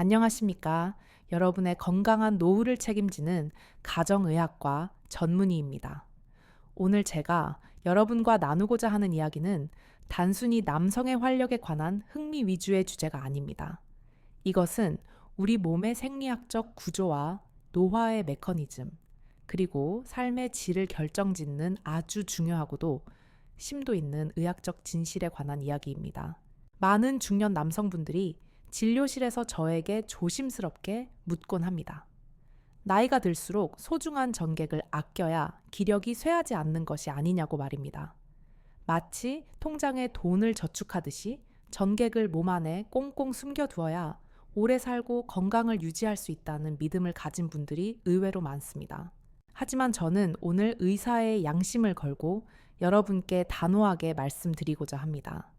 안녕하십니까. 여러분의 건강한 노후를 책임지는 가정의학과 전문의입니다. 오늘 제가 여러분과 나누고자 하는 이야기는 단순히 남성의 활력에 관한 흥미 위주의 주제가 아닙니다. 이것은 우리 몸의 생리학적 구조와 노화의 메커니즘, 그리고 삶의 질을 결정짓는 아주 중요하고도 심도 있는 의학적 진실에 관한 이야기입니다. 많은 중년 남성분들이 진료실에서 저에게 조심스럽게 묻곤 합니다. 나이가 들수록 소중한 전객을 아껴야 기력이 쇠하지 않는 것이 아니냐고 말입니다. 마치 통장에 돈을 저축하듯이 전객을 몸 안에 꽁꽁 숨겨두어야 오래 살고 건강을 유지할 수 있다는 믿음을 가진 분들이 의외로 많습니다. 하지만 저는 오늘 의사의 양심을 걸고 여러분께 단호하게 말씀드리고자 합니다.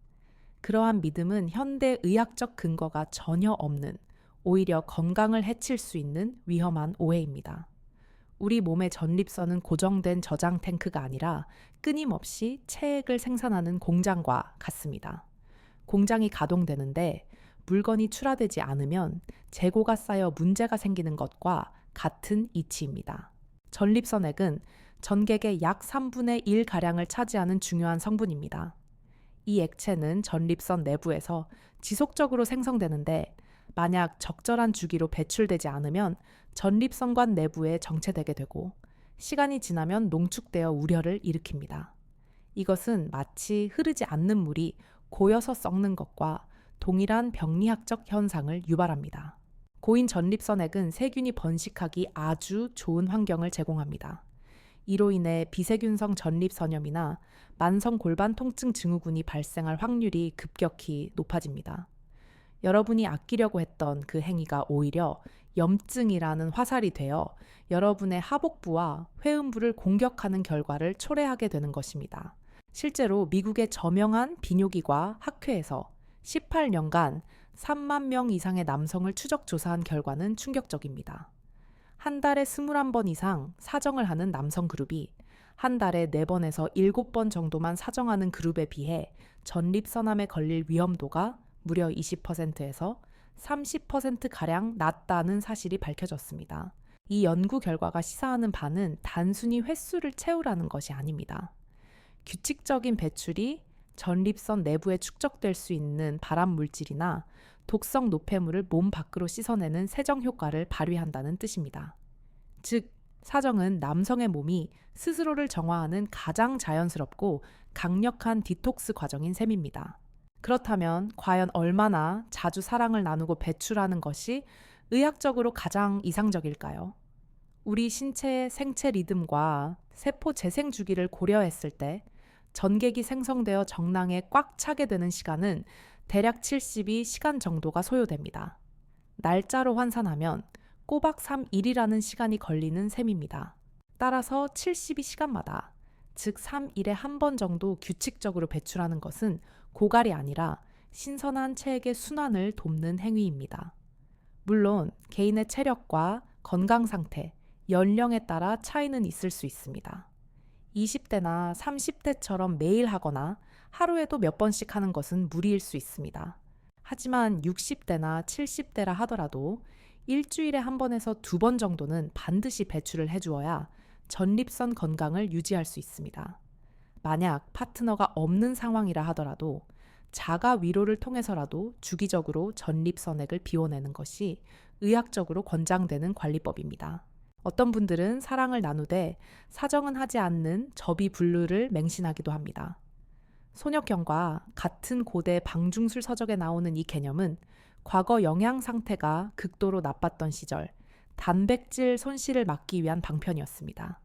그러한 믿음은 현대 의학적 근거가 전혀 없는, 오히려 건강을 해칠 수 있는 위험한 오해입니다. 우리 몸의 전립선은 고정된 저장 탱크가 아니라 끊임없이 체액을 생산하는 공장과 같습니다. 공장이 가동되는데 물건이 출하되지 않으면 재고가 쌓여 문제가 생기는 것과 같은 이치입니다. 전립선액은 전객의 약 3분의 1가량을 차지하는 중요한 성분입니다. 이 액체는 전립선 내부에서 지속적으로 생성되는데 만약 적절한 주기로 배출되지 않으면 전립선관 내부에 정체되게 되고 시간이 지나면 농축되어 우려를 일으킵니다. 이것은 마치 흐르지 않는 물이 고여서 썩는 것과 동일한 병리학적 현상을 유발합니다. 고인 전립선액은 세균이 번식하기 아주 좋은 환경을 제공합니다. 이로 인해 비세균성 전립선염이나 만성 골반 통증 증후군이 발생할 확률이 급격히 높아집니다. 여러분이 아끼려고 했던 그 행위가 오히려 염증이라는 화살이 되어 여러분의 하복부와 회음부를 공격하는 결과를 초래하게 되는 것입니다. 실제로 미국의 저명한 비뇨기과 학회에서 18년간 3만 명 이상의 남성을 추적 조사한 결과는 충격적입니다. 한 달에 21번 이상 사정을 하는 남성 그룹이 한 달에 4번에서 7번 정도만 사정하는 그룹에 비해 전립선암에 걸릴 위험도가 무려 20%에서 30%가량 낮다는 사실이 밝혀졌습니다. 이 연구 결과가 시사하는 바는 단순히 횟수를 채우라는 것이 아닙니다. 규칙적인 배출이 전립선 내부에 축적될 수 있는 발암 물질이나 독성 노폐물을 몸 밖으로 씻어내는 세정 효과를 발휘한다는 뜻입니다. 즉, 사정은 남성의 몸이 스스로를 정화하는 가장 자연스럽고 강력한 디톡스 과정인 셈입니다. 그렇다면 과연 얼마나 자주 사랑을 나누고 배출하는 것이 의학적으로 가장 이상적일까요? 우리 신체의 생체 리듬과 세포 재생 주기를 고려했을 때 전객이 생성되어 정낭에 꽉 차게 되는 시간은 대략 72시간 정도가 소요됩니다. 날짜로 환산하면 꼬박 3일이라는 시간이 걸리는 셈입니다. 따라서 72시간마다, 즉 3일에 한 번 정도 규칙적으로 배출하는 것은 고갈이 아니라 신선한 체액의 순환을 돕는 행위입니다. 물론 개인의 체력과 건강 상태, 연령에 따라 차이는 있을 수 있습니다. 20대나 30대처럼 매일 하거나 하루에도 몇 번씩 하는 것은 무리일 수 있습니다. 하지만 60대나 70대라 하더라도 일주일에 한 번에서 2번 정도는 반드시 배출을 해주어야 전립선 건강을 유지할 수 있습니다. 만약 파트너가 없는 상황이라 하더라도 자가 위로를 통해서라도 주기적으로 전립선액을 비워내는 것이 의학적으로 권장되는 관리법입니다. 어떤 분들은 사랑을 나누되 사정은 하지 않는 접이불루를 맹신하기도 합니다. 손혁경과 같은 고대 방중술 서적에 나오는 이 개념은 과거 영양 상태가 극도로 나빴던 시절 단백질 손실을 막기 위한 방편이었습니다.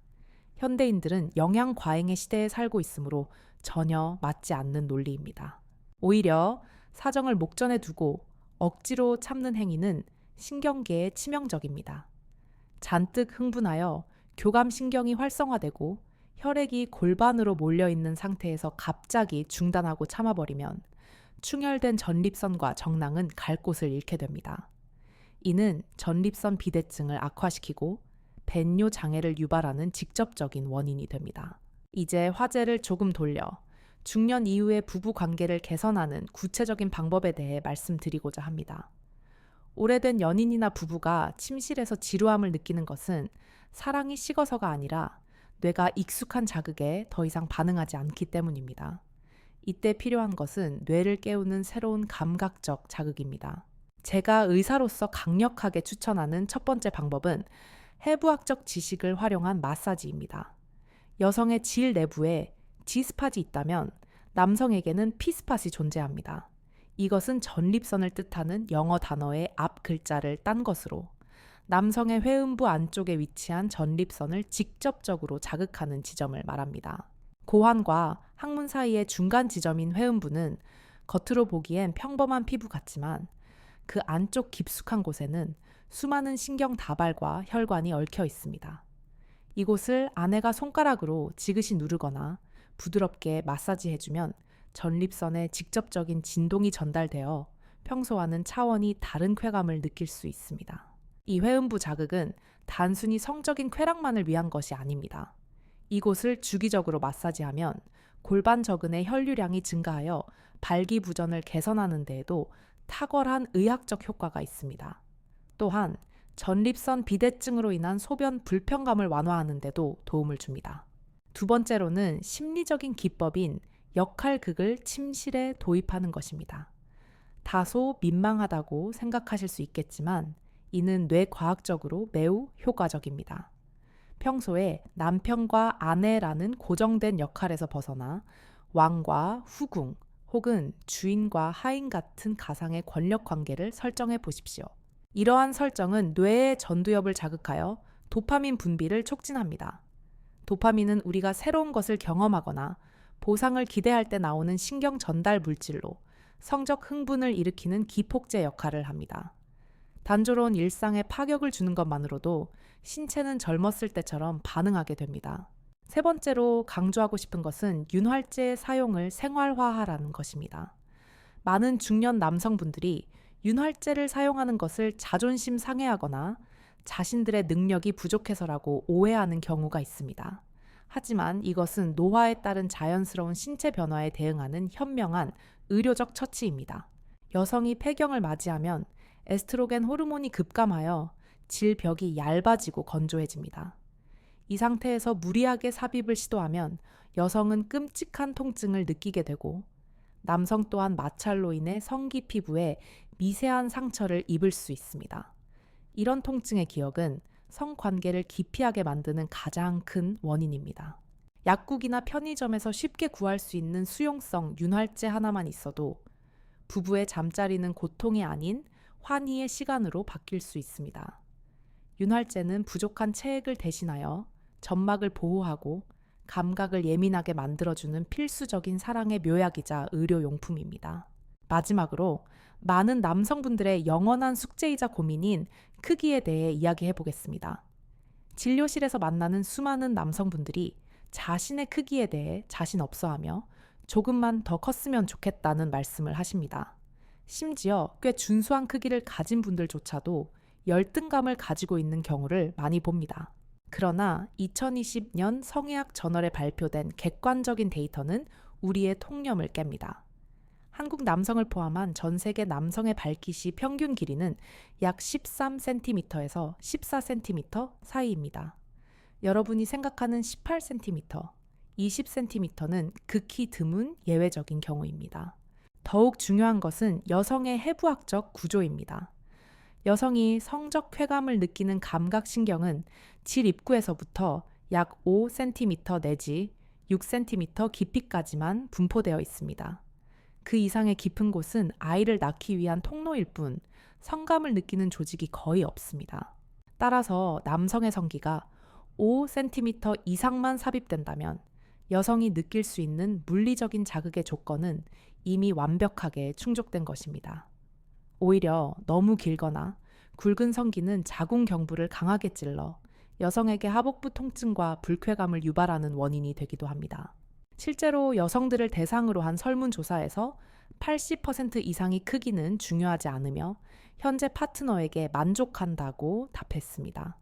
현대인들은 영양 과잉의 시대에 살고 있으므로 전혀 맞지 않는 논리입니다. 오히려 사정을 목전에 두고 억지로 참는 행위는 신경계에 치명적입니다. 잔뜩 흥분하여 교감신경이 활성화되고 혈액이 골반으로 몰려있는 상태에서 갑자기 중단하고 참아버리면 충혈된 전립선과 정낭은 갈 곳을 잃게 됩니다. 이는 전립선 비대증을 악화시키고 벤뇨 장애를 유발하는 직접적인 원인이 됩니다. 이제 화제를 조금 돌려 중년 이후의 부부 관계를 개선하는 구체적인 방법에 대해 말씀드리고자 합니다. 오래된 연인이나 부부가 침실에서 지루함을 느끼는 것은 사랑이 식어서가 아니라 뇌가 익숙한 자극에 더 이상 반응하지 않기 때문입니다. 이때 필요한 것은 뇌를 깨우는 새로운 감각적 자극입니다. 제가 의사로서 강력하게 추천하는 첫 번째 방법은 해부학적 지식을 활용한 마사지입니다. 여성의 질 내부에 G스팟이 있다면 남성에게는 P스팟이 존재합니다. 이것은 전립선을 뜻하는 영어 단어의 앞 글자를 딴 것으로 남성의 회음부 안쪽에 위치한 전립선을 직접적으로 자극하는 지점을 말합니다. 고환과 항문 사이의 중간 지점인 회음부는 겉으로 보기엔 평범한 피부 같지만 그 안쪽 깊숙한 곳에는 수많은 신경 다발과 혈관이 얽혀 있습니다. 이곳을 아내가 손가락으로 지그시 누르거나 부드럽게 마사지해주면 전립선에 직접적인 진동이 전달되어 평소와는 차원이 다른 쾌감을 느낄 수 있습니다. 이 회음부 자극은 단순히 성적인 쾌락만을 위한 것이 아닙니다. 이곳을 주기적으로 마사지하면 골반 저근의 혈류량이 증가하여 발기부전을 개선하는 데에도 탁월한 의학적 효과가 있습니다. 또한 전립선 비대증으로 인한 소변 불편감을 완화하는 데도 도움을 줍니다. 두 번째로는 심리적인 기법인 역할극을 침실에 도입하는 것입니다. 다소 민망하다고 생각하실 수 있겠지만 이는 뇌과학적으로 매우 효과적입니다. 평소에 남편과 아내라는 고정된 역할에서 벗어나 왕과 후궁 혹은 주인과 하인 같은 가상의 권력 관계를 설정해 보십시오. 이러한 설정은 뇌의 전두엽을 자극하여 도파민 분비를 촉진합니다. 도파민은 우리가 새로운 것을 경험하거나 보상을 기대할 때 나오는 신경 전달 물질로 성적 흥분을 일으키는 기폭제 역할을 합니다. 단조로운 일상에 파격을 주는 것만으로도 신체는 젊었을 때처럼 반응하게 됩니다. 세 번째로 강조하고 싶은 것은 윤활제의 사용을 생활화하라는 것입니다. 많은 중년 남성분들이 윤활제를 사용하는 것을 자존심 상해하거나 자신들의 능력이 부족해서라고 오해하는 경우가 있습니다. 하지만 이것은 노화에 따른 자연스러운 신체 변화에 대응하는 현명한 의료적 처치입니다. 여성이 폐경을 맞이하면 에스트로겐 호르몬이 급감하여 질벽이 얇아지고 건조해집니다. 이 상태에서 무리하게 삽입을 시도하면 여성은 끔찍한 통증을 느끼게 되고 남성 또한 마찰로 인해 성기 피부에 미세한 상처를 입을 수 있습니다. 이런 통증의 기억은 성관계를 기피하게 만드는 가장 큰 원인입니다. 약국이나 편의점에서 쉽게 구할 수 있는 수용성 윤활제 하나만 있어도 부부의 잠자리는 고통이 아닌 환희의 시간으로 바뀔 수 있습니다. 윤활제는 부족한 체액을 대신하여 점막을 보호하고 감각을 예민하게 만들어주는 필수적인 사랑의 묘약이자 의료용품입니다. 마지막으로 많은 남성분들의 영원한 숙제이자 고민인 크기에 대해 이야기해 보겠습니다. 진료실에서 만나는 수많은 남성분들이 자신의 크기에 대해 자신 없어하며 조금만 더 컸으면 좋겠다는 말씀을 하십니다. 심지어 꽤 준수한 크기를 가진 분들조차도 열등감을 가지고 있는 경우를 많이 봅니다. 그러나 2020년 성의학 저널에 발표된 객관적인 데이터는 우리의 통념을 깹니다. 한국 남성을 포함한 전 세계 남성의 발깃이 평균 길이는 약 13cm에서 14cm 사이입니다. 여러분이 생각하는 18cm, 20cm는 극히 드문 예외적인 경우입니다. 더욱 중요한 것은 여성의 해부학적 구조입니다. 여성이 성적 쾌감을 느끼는 감각신경은 질 입구에서부터 약 5cm 내지 6cm 깊이까지만 분포되어 있습니다. 그 이상의 깊은 곳은 아이를 낳기 위한 통로일 뿐 성감을 느끼는 조직이 거의 없습니다. 따라서 남성의 성기가 5cm 이상만 삽입된다면 여성이 느낄 수 있는 물리적인 자극의 조건은 이미 완벽하게 충족된 것입니다. 오히려 너무 길거나 굵은 성기는 자궁경부를 강하게 찔러 여성에게 하복부 통증과 불쾌감을 유발하는 원인이 되기도 합니다. 실제로 여성들을 대상으로 한 설문조사에서 80% 이상이 크기는 중요하지 않으며 현재 파트너에게 만족한다고 답했습니다.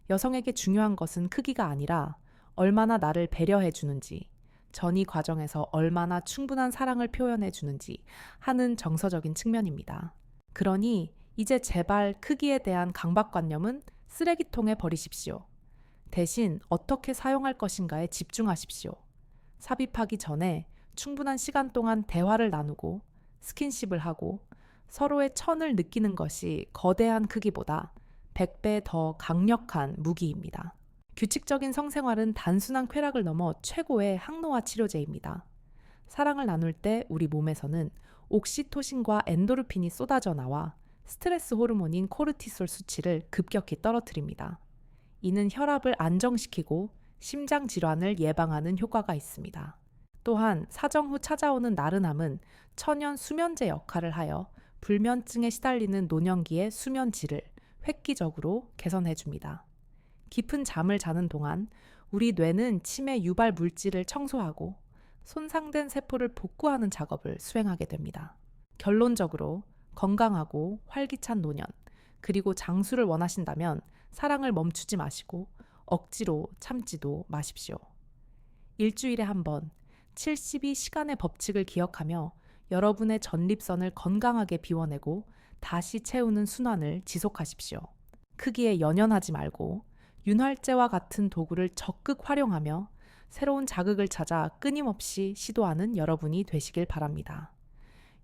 여성에게 중요한 것은 크기가 아니라 얼마나 나를 배려해 주는지, 전이 과정에서 얼마나 충분한 사랑을 표현해 주는지 하는 정서적인 측면입니다. 그러니 이제 제발 크기에 대한 강박관념은 쓰레기통에 버리십시오. 대신 어떻게 사용할 것인가에 집중하십시오. 삽입하기 전에 충분한 시간 동안 대화를 나누고 스킨십을 하고 서로의 천을 느끼는 것이 거대한 크기보다 100배 더 강력한 무기입니다. 규칙적인 성생활은 단순한 쾌락을 넘어 최고의 항노화 치료제입니다. 사랑을 나눌 때 우리 몸에서는 옥시토신과 엔도르핀이 쏟아져 나와 스트레스 호르몬인 코르티솔 수치를 급격히 떨어뜨립니다. 이는 혈압을 안정시키고 심장 질환을 예방하는 효과가 있습니다. 또한 사정 후 찾아오는 나른함은 천연 수면제 역할을 하여 불면증에 시달리는 노년기의 수면 질을 획기적으로 개선해 줍니다. 깊은 잠을 자는 동안 우리 뇌는 치매 유발 물질을 청소하고 손상된 세포를 복구하는 작업을 수행하게 됩니다. 결론적으로 건강하고 활기찬 노년, 그리고 장수를 원하신다면 사랑을 멈추지 마시고 억지로 참지도 마십시오. 일주일에 한 번 72시간의 법칙을 기억하며 여러분의 전립선을 건강하게 비워내고 다시 채우는 순환을 지속하십시오. 크기에 연연하지 말고 윤활제와 같은 도구를 적극 활용하며 새로운 자극을 찾아 끊임없이 시도하는 여러분이 되시길 바랍니다.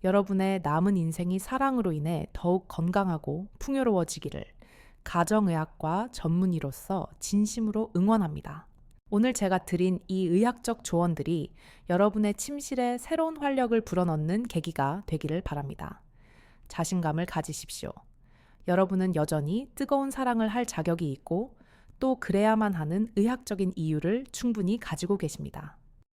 여러분의 남은 인생이 사랑으로 인해 더욱 건강하고 풍요로워지기를 가정의학과 전문의로서 진심으로 응원합니다. 오늘 제가 드린 이 의학적 조언들이 여러분의 침실에 새로운 활력을 불어넣는 계기가 되기를 바랍니다. 자신감을 가지십시오. 여러분은 여전히 뜨거운 사랑을 할 자격이 있고 또 그래야만 하는 의학적인 이유를 충분히 가지고 계십니다.